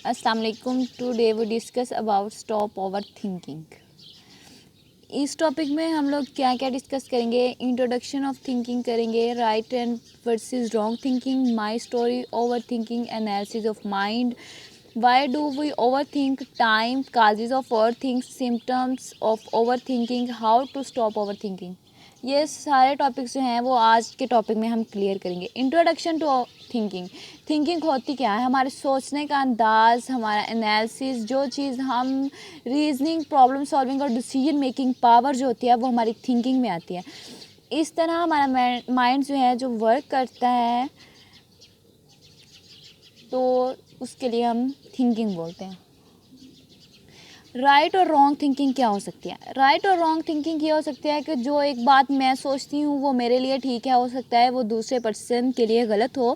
अस्सलाम वालेकुम। Today we discuss about stop over thinking. इस टॉपिक में हम लोग क्या क्या डिस्कस करेंगे, इंट्रोडक्शन ऑफ थिंकिंग करेंगे, right and versus wrong thinking, my story, over thinking, analysis of mind, why do we over think, time, causes of over think, symptoms of over thinking, how to stop over thinking. ये सारे topics जो हैं वो आज के topic में हम clear करेंगे। Introduction to thinking. थिंकिंग होती क्या है? हमारे सोचने का अंदाज़, हमारा एनालिसिस, जो चीज़ हम रीजनिंग, प्रॉब्लम सॉल्विंग और डिसीजन मेकिंग पावर जो होती है वो हमारी थिंकिंग में आती है। इस तरह हमारा माइंड जो है जो वर्क करता है तो उसके लिए हम थिंकिंग बोलते हैं। राइट और रॉन्ग थिंकिंग क्या हो सकती है? राइट और रॉन्ग थिंकिंग ये हो सकती है कि जो एक बात मैं सोचती हूँ वो मेरे लिए ठीक है, हो सकता है वो दूसरे पर्सन के लिए गलत हो।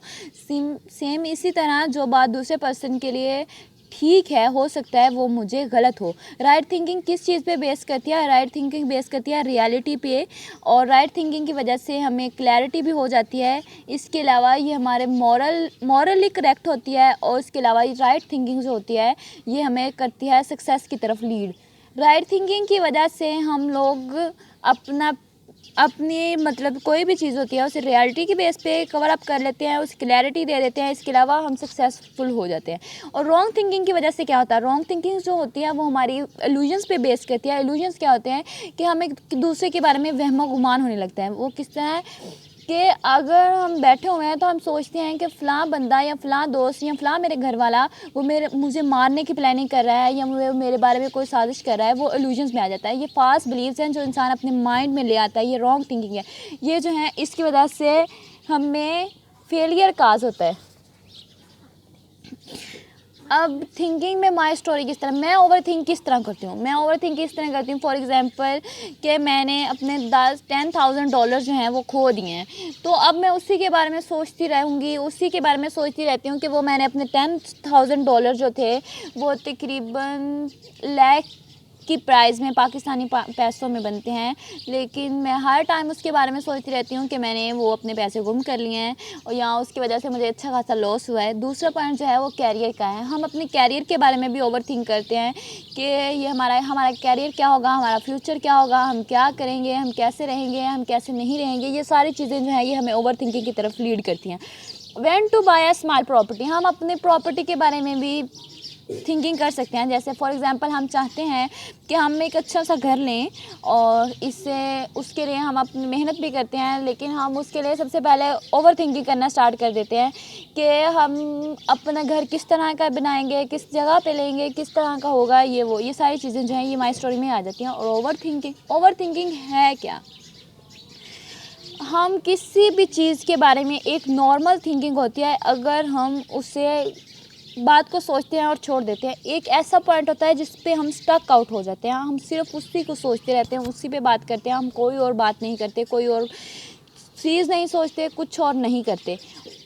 सेम इसी तरह जो बात दूसरे पर्सन के लिए ठीक है हो सकता है वो मुझे गलत हो। राइट थिंकिंग किस चीज़ पे बेस करती है? राइट थिंकिंग बेस करती है रियलिटी पे, और राइट थिंकिंग की वजह से हमें क्लैरिटी भी हो जाती है। इसके अलावा ये हमारे मॉरली करेक्ट होती है, और इसके अलावा राइट थिंकिंग जो होती है ये हमें करती है सक्सेस की तरफ लीड। राइट थिंकिंग की वजह से हम लोग अपनी मतलब कोई भी चीज़ होती है उसे रियलिटी की बेस पे कवर अप कर लेते हैं, उसे क्लैरिटी दे देते हैं। इसके अलावा हम सक्सेसफुल हो जाते हैं। और रॉन्ग थिंकिंग की वजह से क्या होता है? रॉन्ग थिंकिंग जो होती है वो हमारी इल्यूजन्स पे बेस करती है। इल्यूजन्स क्या होते हैं कि हमें दूसरे के बारे में वहम गुमान होने लगता है। वो किस तरह कि अगर हम बैठे हुए हैं तो हम सोचते हैं कि फ़लाँ बंदा या फ़लाँ दोस्त या फ़लाँ मेरे घर वाला वो मुझे मारने की प्लानिंग कर रहा है या मेरे बारे में कोई साजिश कर रहा है। वो इल्यूजन्स में आ जाता है। ये फास्ट बिलीव्स हैं जो इंसान अपने माइंड में ले आता है। ये रॉन्ग थिंकिंग है। ये जो है इसकी वजह से हमें फेलियर काज होता है। अब थिंकिंग में माई स्टोरी किस तरह, मैं ओवर थिंक किस तरह करती हूँ? मैं ओवर थिंक किस तरह करती हूँ? फॉर एग्जांपल कि मैंने अपने $10,000 जो हैं वो खो दिए हैं, तो अब मैं उसी के बारे में सोचती रहूँगी, उसी के बारे में सोचती रहती हूँ कि वो मैंने अपने $10,000 जो थे वो तकरीबन लाख की प्राइस में पाकिस्तानी पैसों में बनते हैं, लेकिन मैं हर टाइम उसके बारे में सोचती रहती हूँ कि मैंने वो अपने पैसे गुम कर लिए हैं और यहाँ उसकी वजह से मुझे अच्छा खासा लॉस हुआ है। दूसरा पॉइंट जो है वो कैरियर का है। हम अपने कैरियर के बारे में भी ओवर थिंक करते हैं कि ये हमारा कैरियर क्या होगा, हमारा फ्यूचर क्या होगा, हम क्या करेंगे, हम कैसे रहेंगे, हम कैसे नहीं रहेंगे। ये सारी चीज़ें जो हैं ये हमें ओवर थिंकिंग की तरफ लीड करती हैं। When to buy a small property, हम अपने प्रॉपर्टी के बारे में भी थिंकिंग कर सकते हैं। जैसे फॉर एग्जांपल हम चाहते हैं कि हम एक अच्छा सा घर लें, और उसके लिए हम अपनी मेहनत भी करते हैं, लेकिन हम उसके लिए सबसे पहले ओवर थिंकिंग करना स्टार्ट कर देते हैं कि हम अपना घर किस तरह का बनाएंगे, किस जगह पे लेंगे, किस तरह का होगा, ये सारी चीज़ें जो हैं ये माई स्टोरी में आ जाती हैं। और ओवर थिंकिंग है क्या? हम किसी भी चीज़ के बारे में एक नॉर्मल थिंकिंग होती है, अगर हम उसे बात को सोचते हैं और छोड़ देते हैं। एक ऐसा पॉइंट होता है जिस पे हम स्टक आउट हो जाते हैं, हम सिर्फ उसी को सोचते रहते हैं, उसी पे बात करते हैं, हम कोई और बात नहीं करते, कोई और चीज़ नहीं सोचते, कुछ और नहीं करते।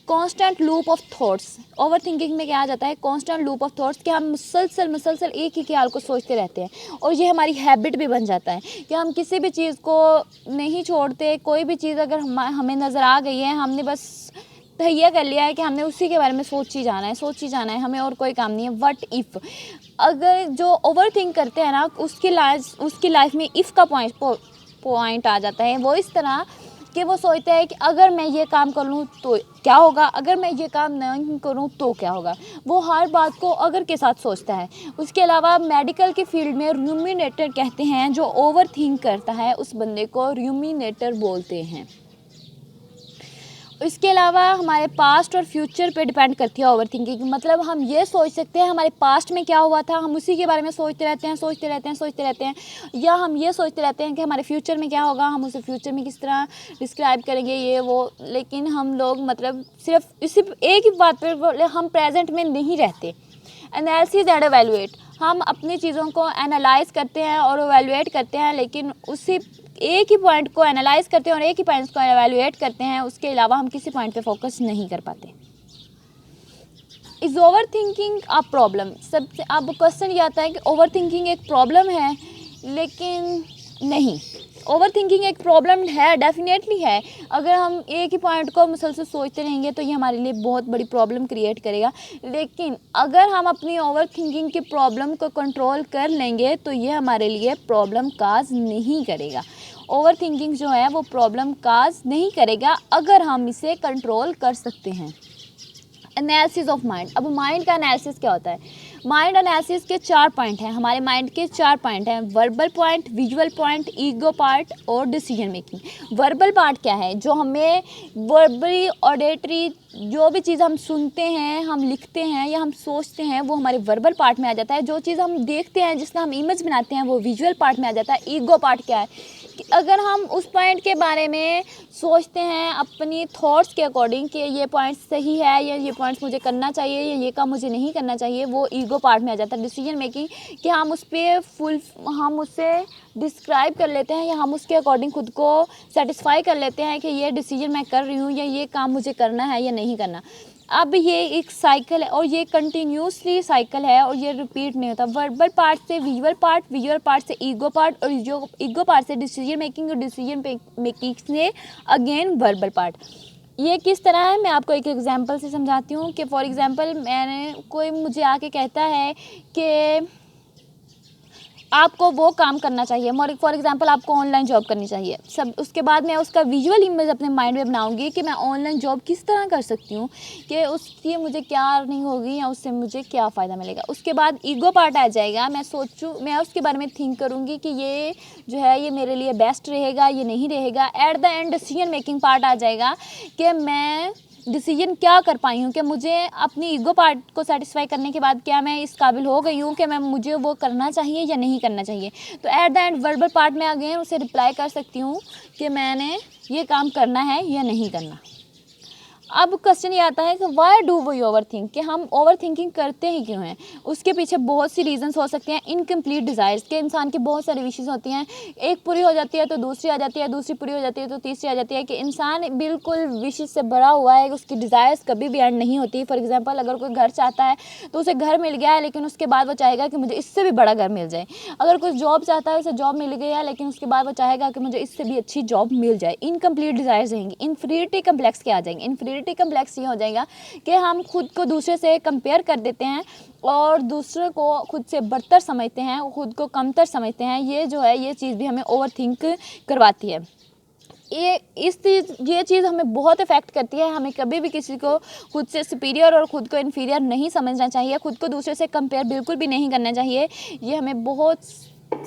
Constant loop of thoughts. Over thinking में क्या आ जाता है? कॉन्स्टेंट लूप ऑफ थॉट्स कि हम मुसलसल एक ही ख्याल को सोचते रहते हैं, और ये हमारी हैबिट भी बन जाता है कि हम किसी भी चीज़ को नहीं छोड़ते। कोई भी चीज़ अगर हमें नज़र आ गई है, हमने बस तहैया कर लिया है कि हमने उसी के बारे में सोच ही जाना है, हमें और कोई काम नहीं है। व्हाट इफ़, अगर जो ओवर थिंक करते हैं ना उसकी लाइफ में इफ़ का पॉइंट आ जाता है। वो इस तरह कि वो सोचता है कि अगर मैं ये काम कर लूँ तो क्या होगा, अगर मैं ये काम नहीं करूँ तो क्या होगा। वो हर बात को अगर के साथ सोचता है। उसके अलावा मेडिकल के फील्ड में रूमिनेटर कहते हैं, जो ओवर थिंक करता है उस बंदे को रूमिनेटर बोलते हैं। इसके अलावा हमारे पास्ट और फ्यूचर पे डिपेंड करती है ओवर थिंकिंग। मतलब हम ये सोच सकते हैं हमारे पास्ट में क्या हुआ था, हम उसी के बारे में सोचते रहते हैं, या हम ये सोचते रहते हैं कि हमारे फ्यूचर में क्या होगा, हम उसे फ्यूचर में किस तरह डिस्क्राइब करेंगे, ये वो। लेकिन हम लोग मतलब सिर्फ इसी एक ही बात पर हम प्रेजेंट में नहीं रहते। एनालिसिस एंड एवेलुएट, हम अपनी चीज़ों को एनालाइज करते हैं और एवेलुएट करते हैं, लेकिन उसी एक ही पॉइंट को एनालाइज करते हैं और एक ही पॉइंट को एवेलुएट करते हैं, उसके अलावा हम किसी पॉइंट पे फोकस नहीं कर पाते। Is over thinking a problem? सबसे अब क्वेश्चन ये आता है कि ओवर थिंकिंग एक प्रॉब्लम है, लेकिन नहीं, ओवर थिंकिंग एक प्रॉब्लम है, डेफिनेटली है। अगर हम एक ही पॉइंट को मुसलसल सोचते रहेंगे तो ये हमारे लिए बहुत बड़ी प्रॉब्लम क्रिएट करेगा। लेकिन अगर हम अपनी ओवर थिंकिंग की प्रॉब्लम को कंट्रोल कर लेंगे तो ये हमारे लिए प्रॉब्लम काज नहीं करेगा। ओवर थिंकिंग जो है वो प्रॉब्लम काज नहीं करेगा अगर हम इसे कंट्रोल कर सकते हैं। Analysis of mind. अब माइंड का एनालिसिस क्या होता है? माइंड एनालिसिस के 4 पॉइंट हैं। हमारे माइंड के 4 पॉइंट हैं, verbal point, visual point, ego part और डिसीजन मेकिंग। वर्बल पार्ट क्या है? जो हमें वर्बली ऑडिटरी जो भी चीज़ हम सुनते हैं, हम लिखते हैं या हम सोचते हैं वो हमारे वर्बल पार्ट में आ जाता है। जो चीज़ हम देखते हैं, जिसका हम इमेज बनाते हैं, वो विजुअल पार्ट में आ जाता है। ईगो पार्ट क्या है? कि अगर हम उस पॉइंट के बारे में सोचते हैं अपनी थॉट्स के अकॉर्डिंग कि ये पॉइंट सही है या ये पॉइंट्स मुझे करना चाहिए या ये काम मुझे नहीं करना चाहिए, वो ईगो पार्ट में आ जाता है। डिसीजन मेकिंग कि हम उस पर हम उससे डिस्क्राइब कर लेते हैं या हम उसके अकॉर्डिंग खुद को सेटिस्फाई कर लेते हैं कि ये डिसीजन मैं कर रही हूँ या ये काम मुझे करना है या नहीं करना। अब ये एक साइकिल है और ये कंटिन्यूसली साइकिल है और ये रिपीट नहीं होता। वर्बल पार्ट से विजुअल पार्ट, विजुअल पार्ट से ईगो पार्ट और ईगो पार्ट से डिसीजन मेकिंग और डिसीजन मेकिंग से अगेन वर्बल पार्ट। ये किस तरह है मैं आपको एक एग्जांपल से समझाती हूँ कि फॉर एग्जांपल कोई मुझे आके कहता है कि आपको वो काम करना चाहिए, फॉर एग्जांपल आपको ऑनलाइन जॉब करनी चाहिए। सब उसके बाद मैं उसका विजुअल इमेज अपने माइंड में बनाऊंगी कि मैं ऑनलाइन जॉब किस तरह कर सकती हूँ, कि उसकी मुझे क्या अर्निंग होगी या उससे मुझे क्या फ़ायदा मिलेगा। उसके बाद ईगो पार्ट आ जाएगा। मैं उसके बारे में थिंक करूँगी कि ये जो है ये मेरे लिए बेस्ट रहेगा, ये नहीं रहेगा। At the end decision making part आ जाएगा कि मैं डिसीजन क्या कर पाई हूँ, कि मुझे अपनी ईगो पार्ट को सेटिस्फाई करने के बाद क्या मैं इस काबिल हो गई हूँ कि मुझे वो करना चाहिए या नहीं करना चाहिए। तो eight the and verbal part में अगेन उसे रिप्लाई कर सकती हूँ कि मैंने ये काम करना है या नहीं करना। अब क्वेश्चन ये आता है कि why do we over think, कि हम ओवर थिंकिंग करते ही क्यों हैं। उसके पीछे बहुत सी रीजंस हो सकते हैं। इनकम्प्लीट डिज़ायर्स के इंसान की बहुत सारी विशेष होती हैं, एक पूरी हो जाती है तो दूसरी आ जाती है, दूसरी पूरी हो जाती है तो तीसरी आ जाती है, कि इंसान बिल्कुल विशेष से भरा हुआ है, उसकी डिज़ायर्स कभी भी एंड नहीं होती। फॉर एग्जाम्पल अगर कोई घर चाहता है तो उसे घर मिल गया है, लेकिन उसके बाद वो चाहेगा कि मुझे इससे भी बड़ा घर मिल जाए। अगर कोई जॉब चाहता है, उसे जॉब मिल गई है, लेकिन उसके बाद वो चाहेगा कि मुझे इससे भी अच्छी जॉब मिल जाए। इनकम्प्लीट डिज़ायर्स रहेंगी। इन्फीरियरिटी कम्प्लेक्स के आ जाएंगे। इन्फीरियरिटी कम्प्लेक्स ये हो जाएगा कि हम खुद को दूसरे से कंपेयर कर देते हैं और दूसरे को खुद से बढ़तर समझते हैं, खुद को कमतर समझते हैं। ये जो है ये चीज़ भी हमें ओवर थिंक करवाती है। ये चीज़ हमें बहुत इफ़ेक्ट करती है। हमें कभी भी किसी को खुद से सुपीरियर और खुद को इन्फीरियर नहीं समझना चाहिए। खुद को दूसरे से कंपेयर बिल्कुल भी नहीं करना चाहिए। ये हमें बहुत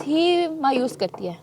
ही मायूस करती है।